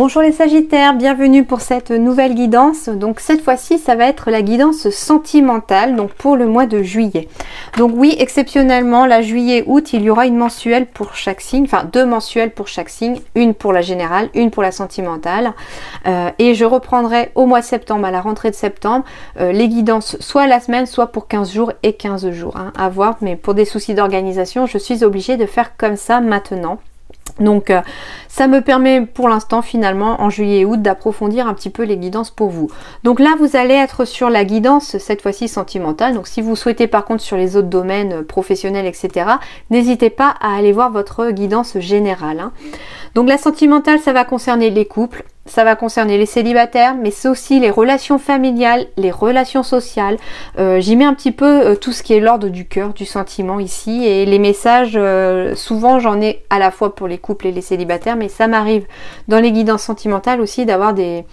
Bonjour les Sagittaires, bienvenue pour cette nouvelle guidance. Donc cette fois-ci, ça va être la guidance sentimentale, donc pour le mois de juillet. Donc oui, exceptionnellement, la juillet-août, il y aura une mensuelle pour chaque signe, enfin 2 mensuelles pour chaque signe, une pour la générale, une pour la sentimentale. Et je reprendrai au mois de septembre, à la rentrée de septembre, les guidances soit la semaine, soit pour 15 jours et 15 jours, hein, à voir. Mais pour des soucis d'organisation, je suis obligée de faire comme ça maintenant. Donc ça me permet pour l'instant finalement en juillet et août d'approfondir un petit peu les guidances pour vous. Donc là vous allez être sur la guidance cette fois-ci sentimentale. Donc si vous souhaitez par contre sur les autres domaines professionnels etc, n'hésitez pas à aller voir votre guidance générale, hein. Donc la sentimentale, ça va concerner les couples, ça va concerner les célibataires, mais c'est aussi les relations familiales, les relations sociales. J'y mets un petit peu tout ce qui est l'ordre du cœur, du sentiment ici, et les messages, souvent j'en ai à la fois pour les couples et les célibataires, mais ça m'arrive dans les guidances sentimentales aussi d'avoir des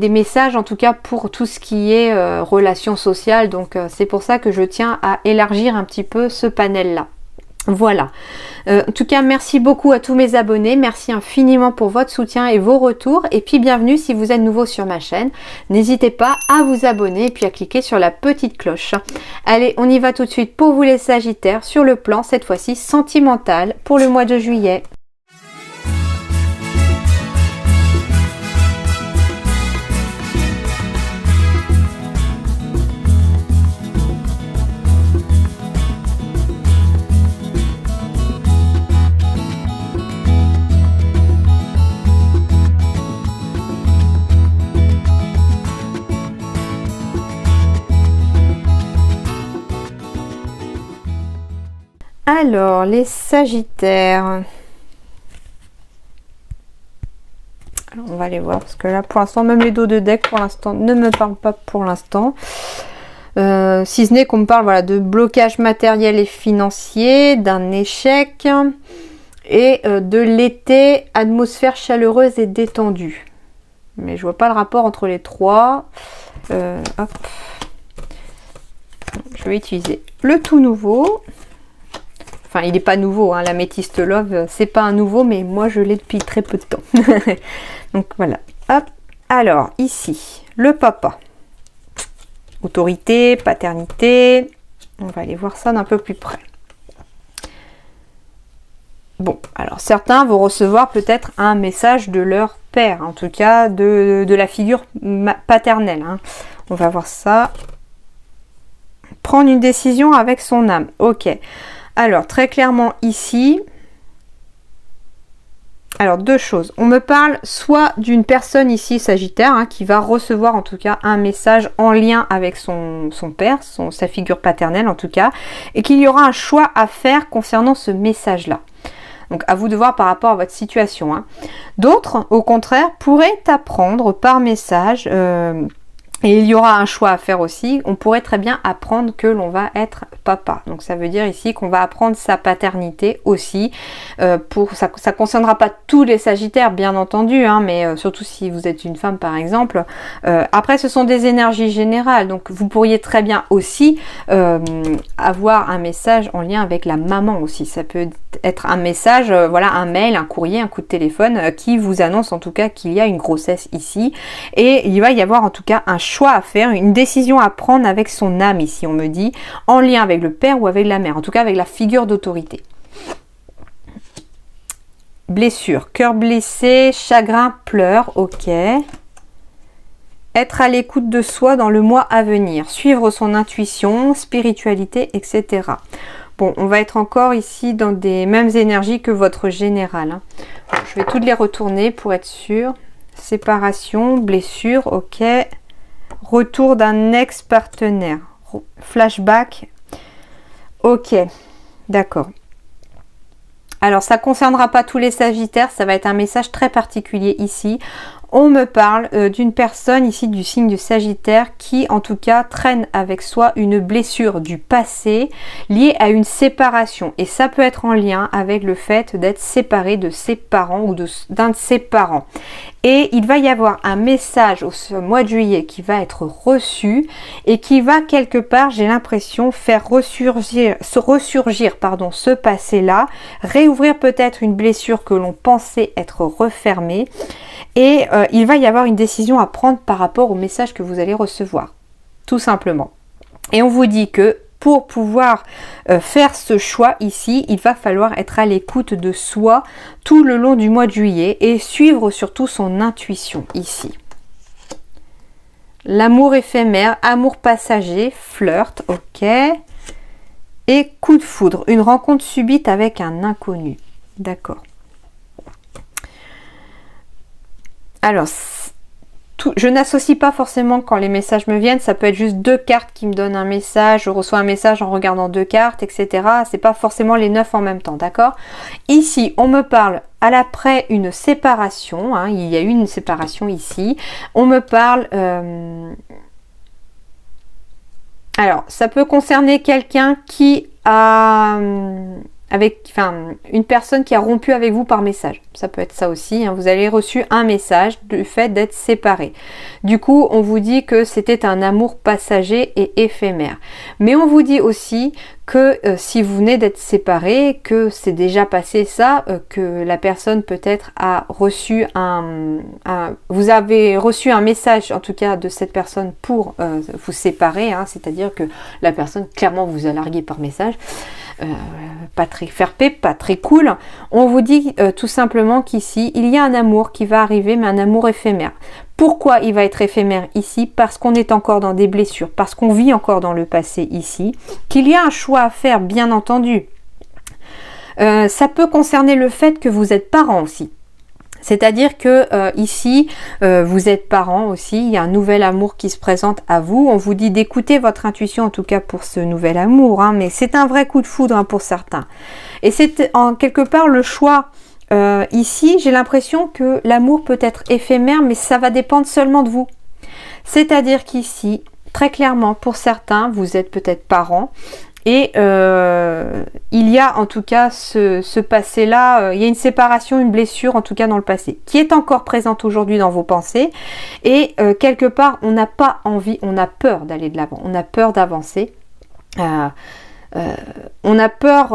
messages en tout cas pour tout ce qui est relations sociales. Donc c'est pour ça que je tiens à élargir un petit peu ce panel là. Voilà, en tout cas merci beaucoup à tous mes abonnés, merci infiniment pour votre soutien et vos retours, et puis bienvenue si vous êtes nouveau sur ma chaîne, n'hésitez pas à vous abonner et puis à cliquer sur la petite cloche. Allez, on y va tout de suite pour vous les Sagittaires sur le plan cette fois-ci sentimental pour le mois de juillet. Alors, les Sagittaires. Alors, on va aller voir parce que là, pour l'instant, même les dos de deck, pour l'instant, ne me parlent pas pour l'instant. Si ce n'est qu'on me parle voilà, de blocage matériel et financier, d'un échec et de l'été, atmosphère chaleureuse et détendue. Mais je vois pas le rapport entre les trois. Hop. Je vais utiliser le tout nouveau. Enfin, il n'est pas nouveau, hein, l'améthyste love, c'est pas un nouveau, mais moi je l'ai depuis très peu de temps. Donc voilà, hop. Alors, ici, le papa. Autorité, paternité. On va aller voir ça d'un peu plus près. Bon, alors certains vont recevoir peut-être un message de leur père, en tout cas de la figure paternelle, hein. On va voir ça. Prendre une décision avec son âme, ok. Alors, très clairement ici, alors 2 choses. On me parle soit d'une personne ici, Sagittaire, hein, qui va recevoir en tout cas un message en lien avec son père, sa figure paternelle en tout cas, et qu'il y aura un choix à faire concernant ce message-là. Donc, à vous de voir par rapport à votre situation, hein. D'autres, au contraire, pourraient apprendre par message... et il y aura un choix à faire aussi. On pourrait très bien apprendre que l'on va être papa. Donc ça veut dire ici qu'on va apprendre sa paternité aussi. Ça ne concernera pas tous les Sagittaires bien entendu, hein, mais surtout si vous êtes une femme par exemple. Après ce sont des énergies générales. Donc vous pourriez très bien aussi avoir un message en lien avec la maman aussi. Ça peut être un message, voilà, un mail, un courrier, un coup de téléphone qui vous annonce en tout cas qu'il y a une grossesse ici. Et il va y avoir en tout cas un choix à faire, une décision à prendre avec son âme ici, on me dit, en lien avec le père ou avec la mère, en tout cas avec la figure d'autorité. Blessure, cœur blessé, chagrin, pleurs, ok. Être à l'écoute de soi dans le mois à venir, suivre son intuition, spiritualité, etc. Bon, on va être encore ici dans des mêmes énergies que votre général, hein. Je vais toutes les retourner pour être sûre. Séparation, blessure, ok. Retour d'un ex-partenaire. Flashback. Ok, d'accord. Alors, ça ne concernera pas tous les Sagittaires. Ça va être un message très particulier ici. On me parle d'une personne ici du signe du Sagittaire qui en tout cas traîne avec soi une blessure du passé liée à une séparation. Et ça peut être en lien avec le fait d'être séparé de ses parents ou d'un de ses parents. Et il va y avoir un message au mois de juillet qui va être reçu et qui va quelque part, j'ai l'impression, faire ressurgir ce passé-là, réouvrir peut-être une blessure que l'on pensait être refermée. Et il va y avoir une décision à prendre par rapport au message que vous allez recevoir, tout simplement. Et on vous dit que pour pouvoir faire ce choix ici, il va falloir être à l'écoute de soi tout le long du mois de juillet et suivre surtout son intuition ici. L'amour éphémère, amour passager, flirt, ok. Et coup de foudre, une rencontre subite avec un inconnu. D'accord. Alors, je n'associe pas forcément quand les messages me viennent, ça peut être juste 2 cartes qui me donnent un message, je reçois un message en regardant 2 cartes, etc. C'est pas forcément les 9 en même temps, d'accord? Ici, on me parle à l'après une séparation, hein, il y a eu une séparation ici. On me parle... Alors, ça peut concerner quelqu'un qui a... une personne qui a rompu avec vous par message. Ça peut être ça aussi, hein. Vous avez reçu un message du fait d'être séparé. Du coup, on vous dit que c'était un amour passager et éphémère. Mais on vous dit aussi que si vous venez d'être séparé, que c'est déjà passé ça, que la personne peut-être a reçu vous avez reçu un message en tout cas de cette personne pour vous séparer, hein, c'est-à-dire que la personne clairement vous a largué par message. Pas très fair-play, pas très cool. On vous dit tout simplement qu'ici il y a un amour qui va arriver, mais un amour éphémère. Pourquoi il va être éphémère ici? Parce qu'on est encore dans des blessures, parce qu'on vit encore dans le passé ici, qu'il y a un choix à faire, bien entendu. Ça peut concerner le fait que vous êtes parent aussi. C'est-à-dire que ici, vous êtes parent aussi, il y a un nouvel amour qui se présente à vous. On vous dit d'écouter votre intuition, en tout cas pour ce nouvel amour, hein, mais c'est un vrai coup de foudre, hein, pour certains. Et c'est en quelque part le choix. Ici, j'ai l'impression que l'amour peut être éphémère, mais ça va dépendre seulement de vous. C'est-à-dire qu'ici, très clairement, pour certains, vous êtes peut-être parents. Et il y a en tout cas ce passé-là, il y a une séparation, une blessure en tout cas dans le passé, qui est encore présente aujourd'hui dans vos pensées. Et quelque part, on n'a pas envie, on a peur d'aller de l'avant, on a peur d'avancer. On a peur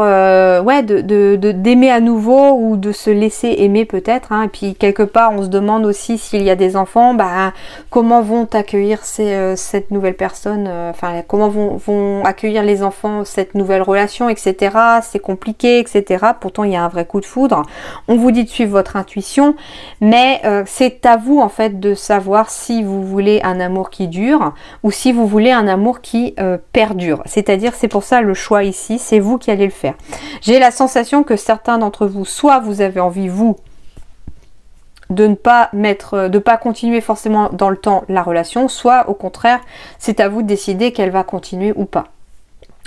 d'aimer à nouveau ou de se laisser aimer peut-être, hein. Et puis quelque part on se demande aussi s'il y a des enfants, comment vont accueillir cette nouvelle personne, comment vont accueillir les enfants cette nouvelle relation, etc. C'est compliqué, etc. Pourtant il y a un vrai coup de foudre. On vous dit de suivre votre intuition, mais c'est à vous en fait de savoir si vous voulez un amour qui dure ou si vous voulez un amour qui perdure. C'est-à-dire, c'est pour ça le choix ici, c'est vous qui allez le faire. J'ai la sensation que certains d'entre vous, soit vous avez envie, vous, de pas continuer forcément dans le temps la relation, soit au contraire, c'est à vous de décider qu'elle va continuer ou pas.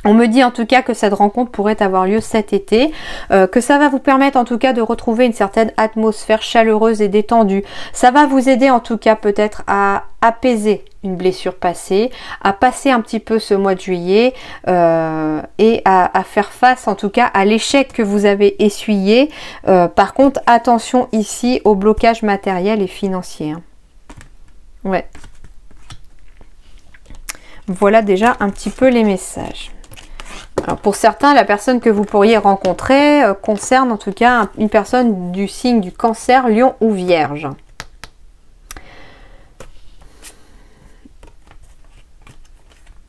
On me dit en tout cas que cette rencontre pourrait avoir lieu cet été, que ça va vous permettre en tout cas de retrouver une certaine atmosphère chaleureuse et détendue. Ça va vous aider en tout cas peut-être à apaiser une blessure passée, à passer un petit peu ce mois de juillet et à faire face en tout cas à l'échec que vous avez essuyé. Par contre, attention ici au blocage matériel et financier, hein. Ouais. Voilà déjà un petit peu les messages. Alors pour certains, la personne que vous pourriez rencontrer concerne en tout cas une personne du signe du Cancer, Lion ou Vierge.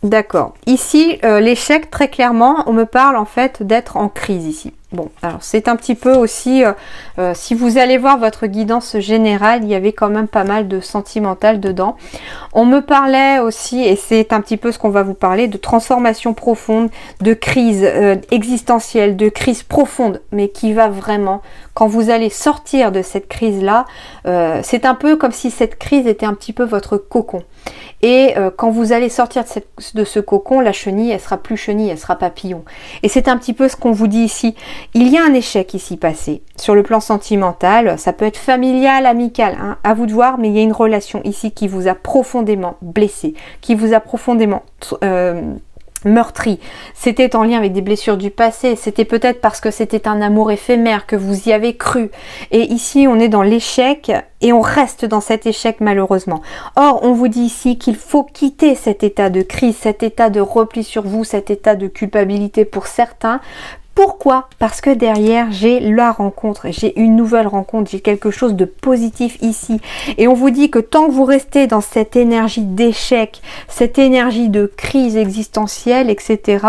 D'accord. Ici, l'échec, très clairement, on me parle en fait d'être en crise ici. Bon, alors c'est un petit peu aussi, si vous allez voir votre guidance générale, il y avait quand même pas mal de sentimental dedans. On me parlait aussi, et c'est un petit peu ce qu'on va vous parler, de transformation profonde, de crise existentielle, de crise profonde, mais qui va vraiment, quand vous allez sortir de cette crise-là, c'est un peu comme si cette crise était un petit peu votre cocon. Et quand vous allez sortir de ce cocon, la chenille, elle sera plus chenille, elle sera papillon. Et c'est un petit peu ce qu'on vous dit ici. Il y a un échec ici passé, sur le plan sentimental, ça peut être familial, amical, hein, à vous de voir, mais il y a une relation ici qui vous a profondément blessé, qui vous a profondément meurtri, c'était en lien avec des blessures du passé, c'était peut-être parce que c'était un amour éphémère, que vous y avez cru. Et ici, on est dans l'échec et on reste dans cet échec malheureusement. Or, on vous dit ici qu'il faut quitter cet état de crise, cet état de repli sur vous, cet état de culpabilité pour certains. Pourquoi? Parce que derrière, j'ai la rencontre, j'ai une nouvelle rencontre, j'ai quelque chose de positif ici. Et on vous dit que tant que vous restez dans cette énergie d'échec, cette énergie de crise existentielle, etc.,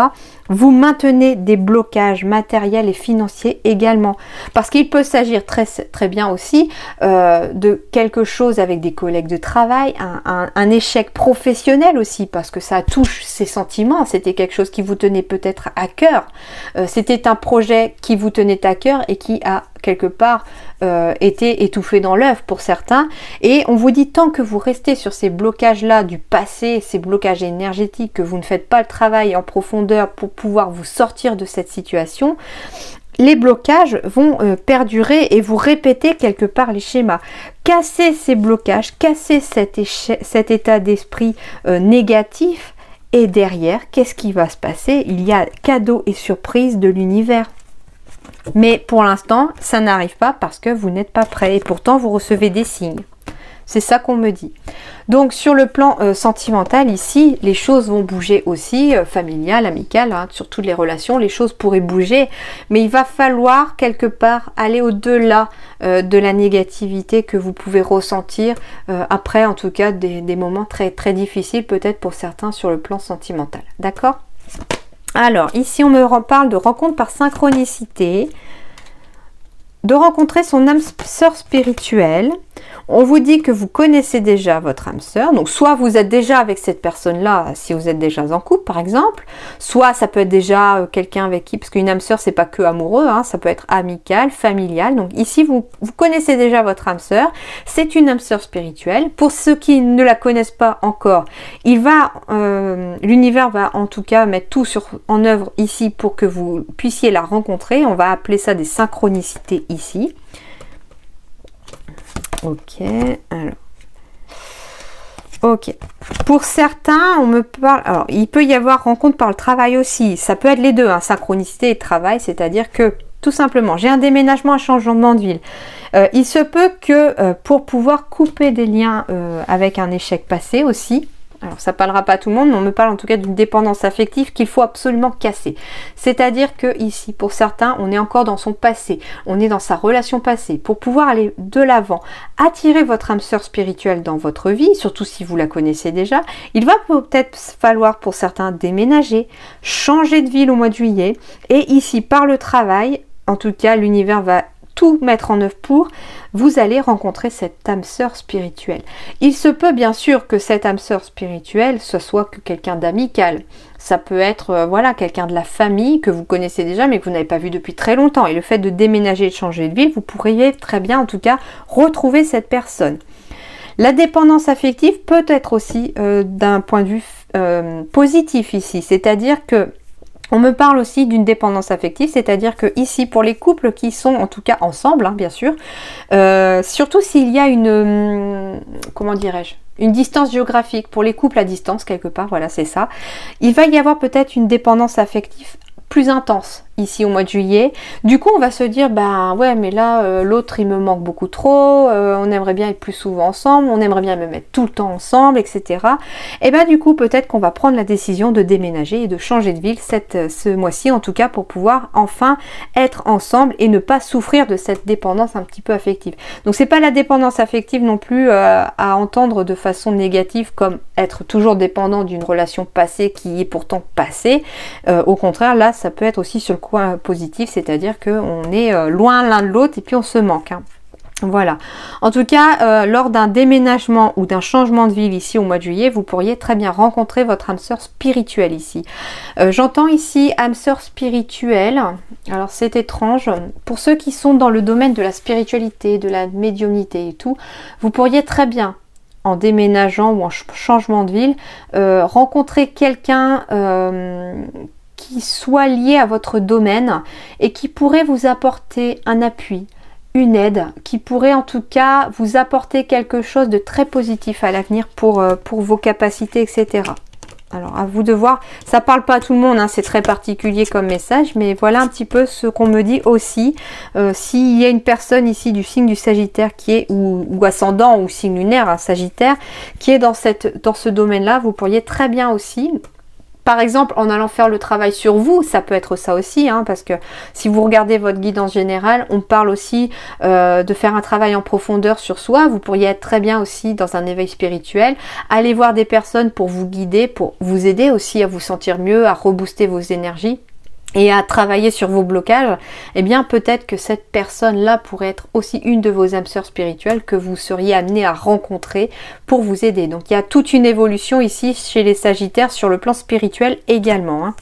vous maintenez des blocages matériels et financiers également. Parce qu'il peut s'agir très bien aussi de quelque chose avec des collègues de travail, un échec professionnel aussi, parce que ça touche ses sentiments. C'était quelque chose qui vous tenait peut-être à cœur. C'était un projet qui vous tenait à cœur et qui a quelque part été étouffé dans l'œuf pour certains. Et on vous dit, tant que vous restez sur ces blocages-là du passé, ces blocages énergétiques, que vous ne faites pas le travail en profondeur pour pouvoir vous sortir de cette situation, les blocages vont perdurer et vous répétez quelque part les schémas. Cassez ces blocages, cassez cet état d'esprit négatif, et derrière, qu'est-ce qui va se passer? Il y a cadeau et surprise de l'univers. Mais pour l'instant, ça n'arrive pas parce que vous n'êtes pas prêt. Et pourtant, vous recevez des signes. C'est ça qu'on me dit. Donc, sur le plan sentimental, ici, les choses vont bouger aussi, familial, amical, hein, sur toutes les relations, les choses pourraient bouger. Mais il va falloir, quelque part, aller au-delà de la négativité que vous pouvez ressentir après, en tout cas, des moments très, très difficiles, peut-être pour certains, sur le plan sentimental. D'accord ? Alors, ici, on me parle de rencontre par synchronicité, de rencontrer son âme sœur spirituelle. On vous dit que vous connaissez déjà votre âme sœur, donc soit vous êtes déjà avec cette personne-là, si vous êtes déjà en couple par exemple, soit ça peut être déjà quelqu'un avec qui, parce qu'une âme sœur c'est pas que amoureux, hein, ça peut être amical, familial, donc ici vous connaissez déjà votre âme sœur, c'est une âme sœur spirituelle. Pour ceux qui ne la connaissent pas encore, l'univers va en tout cas mettre tout en œuvre ici pour que vous puissiez la rencontrer, on va appeler ça des synchronicités ici. Ok, alors. Ok. Pour certains, on me parle... Alors, il peut y avoir rencontre par le travail aussi. Ça peut être les deux, hein, synchronicité et travail. C'est-à-dire que, tout simplement, j'ai un déménagement, un changement de ville. Il se peut que, pour pouvoir couper des liens avec un échec passé aussi, alors ça parlera pas à tout le monde, mais on me parle en tout cas d'une dépendance affective qu'il faut absolument casser. C'est-à-dire que ici, pour certains, on est encore dans son passé, on est dans sa relation passée. Pour pouvoir aller de l'avant, attirer votre âme sœur spirituelle dans votre vie, surtout si vous la connaissez déjà, il va peut-être falloir pour certains déménager, changer de ville au mois de juillet. Et ici, par le travail, en tout cas, l'univers va tout mettre en œuvre pour, vous allez rencontrer cette âme sœur spirituelle. Il se peut bien sûr que cette âme sœur spirituelle, ce soit que quelqu'un d'amical. Ça peut être voilà, quelqu'un de la famille que vous connaissez déjà mais que vous n'avez pas vu depuis très longtemps. Et le fait de déménager et de changer de ville, vous pourriez très bien en tout cas retrouver cette personne. La dépendance affective peut être aussi d'un point de vue positif ici. C'est-à-dire que on me parle aussi d'une dépendance affective, c'est-à-dire que ici, pour les couples qui sont en tout cas ensemble, hein, bien sûr, surtout s'il y a comment dirais-je, une distance géographique, pour les couples à distance quelque part, voilà, c'est ça, il va y avoir peut-être une dépendance affective plus intense ici au mois de juillet. Du coup on va se dire bah ouais mais là l'autre il me manque beaucoup trop, on aimerait bien être plus souvent ensemble, on aimerait bien me mettre tout le temps ensemble, etc. Et ben du coup peut-être qu'on va prendre la décision de déménager et de changer de ville ce mois-ci en tout cas, pour pouvoir enfin être ensemble et ne pas souffrir de cette dépendance un petit peu affective. Donc c'est pas la dépendance affective non plus à entendre de façon négative comme être toujours dépendant d'une relation passée qui est pourtant passée. Au contraire là ça peut être aussi sur le coin positif, c'est-à-dire qu'on est loin l'un de l'autre et puis on se manque. Hein. Voilà. En tout cas, lors d'un déménagement ou d'un changement de ville ici au mois de juillet, vous pourriez très bien rencontrer votre âme sœur spirituelle ici. J'entends ici âme sœur spirituelle. Alors c'est étrange. Pour ceux qui sont dans le domaine de la spiritualité, de la médiumnité et tout, vous pourriez très bien, en déménageant ou en changement de ville, rencontrer quelqu'un qui soit lié à votre domaine et qui pourrait vous apporter un appui, une aide, qui pourrait en tout cas vous apporter quelque chose de très positif à l'avenir pour vos capacités, etc. Alors, à vous de voir. Ça parle pas à tout le monde, hein, c'est très particulier comme message, mais voilà un petit peu ce qu'on me dit aussi. S'il y a une personne ici du signe du Sagittaire qui est, ou ascendant, ou signe lunaire, hein, Sagittaire, qui est dans ce domaine-là, vous pourriez très bien aussi... Par exemple, en allant faire le travail sur vous, ça peut être ça aussi, hein, parce que si vous regardez votre guidance générale, on parle aussi de faire un travail en profondeur sur soi. Vous pourriez être très bien aussi dans un éveil spirituel, aller voir des personnes pour vous guider, pour vous aider aussi à vous sentir mieux, à rebooster vos énergies et à travailler sur vos blocages. Eh bien, peut-être que cette personne-là pourrait être aussi une de vos âmes sœurs spirituelles que vous seriez amené à rencontrer pour vous aider. Donc, il y a toute une évolution ici chez les Sagittaires sur le plan spirituel également, hein.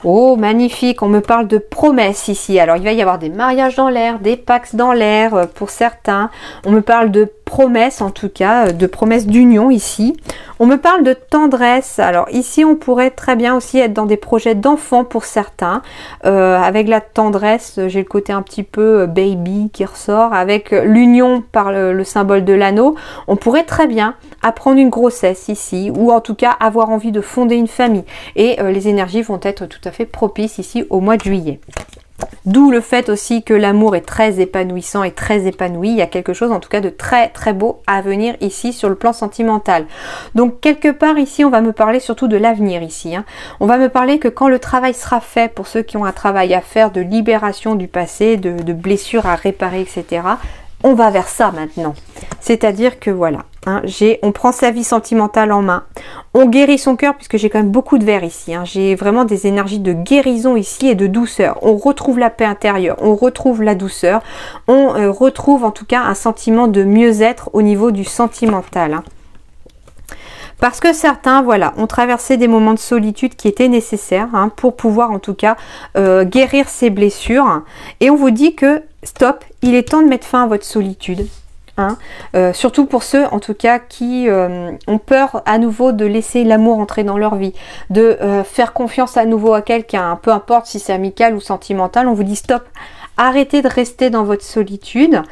Oh, magnifique, on me parle de promesses ici. Alors, il va y avoir des mariages dans l'air, des pax dans l'air pour certains. On me parle de promesses, en tout cas, de promesses d'union ici. On me parle de tendresse. Alors, ici, on pourrait très bien aussi être dans des projets d'enfants pour certains. Avec la tendresse, j'ai le côté un petit peu baby qui ressort. Avec l'union par le symbole de l'anneau, on pourrait très bien apprendre une grossesse ici, ou en tout cas avoir envie de fonder une famille. Et les énergies vont être tout à fait propices ici au mois de juillet. D'où le fait aussi que l'amour est très épanouissant et très épanoui. Il y a quelque chose en tout cas de très très beau à venir ici sur le plan sentimental. Donc quelque part ici on va me parler surtout de l'avenir ici, hein. On va me parler que quand le travail sera fait, pour ceux qui ont un travail à faire de libération du passé, de blessures à réparer, etc., on va vers ça maintenant. C'est-à-dire que voilà, hein, on prend sa vie sentimentale en main, on guérit son cœur, puisque j'ai quand même beaucoup de verre ici, hein, j'ai vraiment des énergies de guérison ici et de douceur. On retrouve la paix intérieure, on retrouve la douceur, on retrouve en tout cas un sentiment de mieux-être au niveau du sentimental, hein. Parce que certains, voilà, ont traversé des moments de solitude qui étaient nécessaires, hein, pour pouvoir en tout cas guérir ces blessures. Et on vous dit que stop, il est temps de mettre fin à votre solitude. Hein, surtout pour ceux en tout cas qui ont peur à nouveau de laisser l'amour entrer dans leur vie, de faire confiance à nouveau à quelqu'un, peu importe si c'est amical ou sentimental. On vous dit stop. Arrêtez de rester dans votre solitude,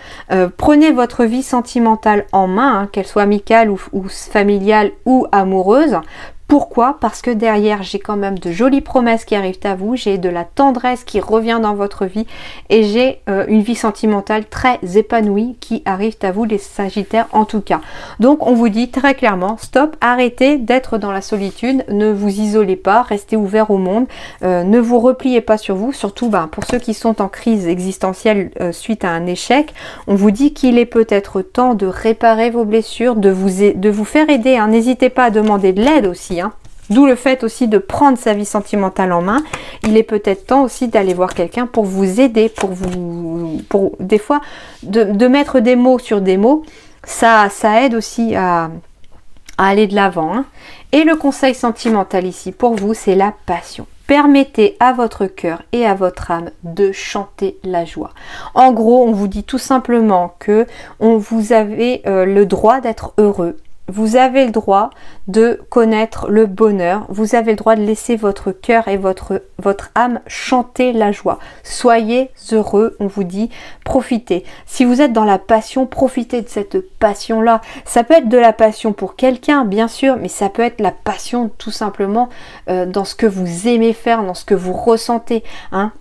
prenez votre vie sentimentale en main, hein, qu'elle soit amicale ou familiale ou amoureuse. Pourquoi? Parce que derrière, j'ai quand même de jolies promesses qui arrivent à vous, j'ai de la tendresse qui revient dans votre vie et j'ai une vie sentimentale très épanouie qui arrive à vous, les Sagittaires en tout cas. Donc on vous dit très clairement, stop, arrêtez d'être dans la solitude, ne vous isolez pas, restez ouvert au monde, ne vous repliez pas sur vous, surtout pour ceux qui sont en crise existentielle suite à un échec. On vous dit qu'il est peut-être temps de réparer vos blessures, de vous faire aider, hein. N'hésitez pas à demander de l'aide aussi, hein. D'où le fait aussi de prendre sa vie sentimentale en main. Il est peut-être temps aussi d'aller voir quelqu'un pour vous aider, pour des fois de mettre des mots sur des mots. Ça aide aussi à aller de l'avant, hein. Et le conseil sentimental ici pour vous, c'est la passion. Permettez à votre cœur et à votre âme de chanter la joie. En gros, on vous dit tout simplement que vous avez le droit d'être heureux. Vous avez le droit de connaître le bonheur. Vous avez le droit de laisser votre cœur et votre âme chanter la joie. Soyez heureux, on vous dit, profitez. Si vous êtes dans la passion, profitez de cette passion-là. Ça peut être de la passion pour quelqu'un, bien sûr, mais ça peut être la passion tout simplement dans ce que vous aimez faire, dans ce que vous ressentez, hein.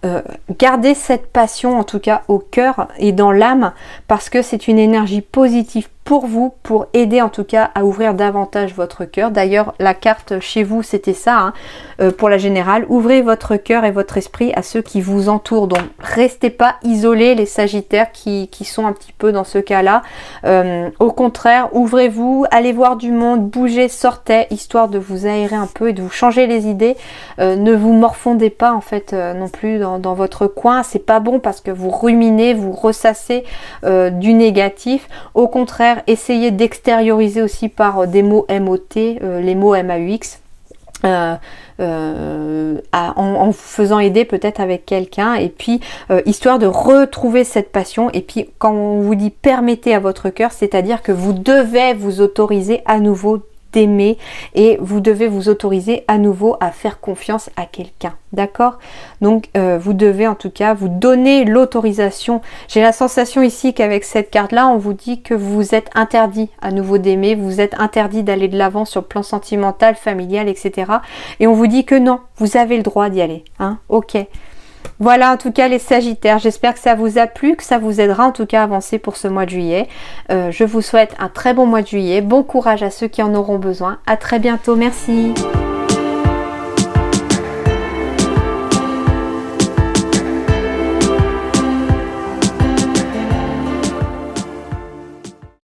Gardez cette passion en tout cas au cœur et dans l'âme, parce que c'est une énergie positive pour vous, pour aider en tout cas à ouvrir davantage votre cœur. D'ailleurs, la carte chez vous, c'était ça, hein, pour la générale. Ouvrez votre cœur et votre esprit à ceux qui vous entourent. Donc, restez pas isolés, les Sagittaires qui sont un petit peu dans ce cas-là. Au contraire, ouvrez-vous, allez voir du monde, bougez, sortez, histoire de vous aérer un peu et de vous changer les idées. Ne vous morfondez pas en fait non plus dans votre coin. C'est pas bon parce que vous ruminez, vous ressassez du négatif. Au contraire, essayez d'extérioriser aussi par des mots MOT, les mots MAUX, en vous faisant aider peut-être avec quelqu'un, et puis histoire de retrouver cette passion. Et puis quand on vous dit permettez à votre cœur, c'est-à-dire que vous devez vous autoriser à nouveau d'aimer et vous devez vous autoriser à nouveau à faire confiance à quelqu'un, d'accord? Donc vous devez en tout cas vous donner l'autorisation. J'ai la sensation ici qu'avec cette carte là on vous dit que vous vous êtes interdit à nouveau d'aimer, vous êtes interdit d'aller de l'avant sur le plan sentimental, familial, etc. Et on vous dit que non, vous avez le droit d'y aller, hein, ok. Voilà en tout cas les Sagittaires, j'espère que ça vous a plu, que ça vous aidera en tout cas à avancer pour ce mois de juillet. Je vous souhaite un très bon mois de juillet, bon courage à ceux qui en auront besoin, à très bientôt, merci.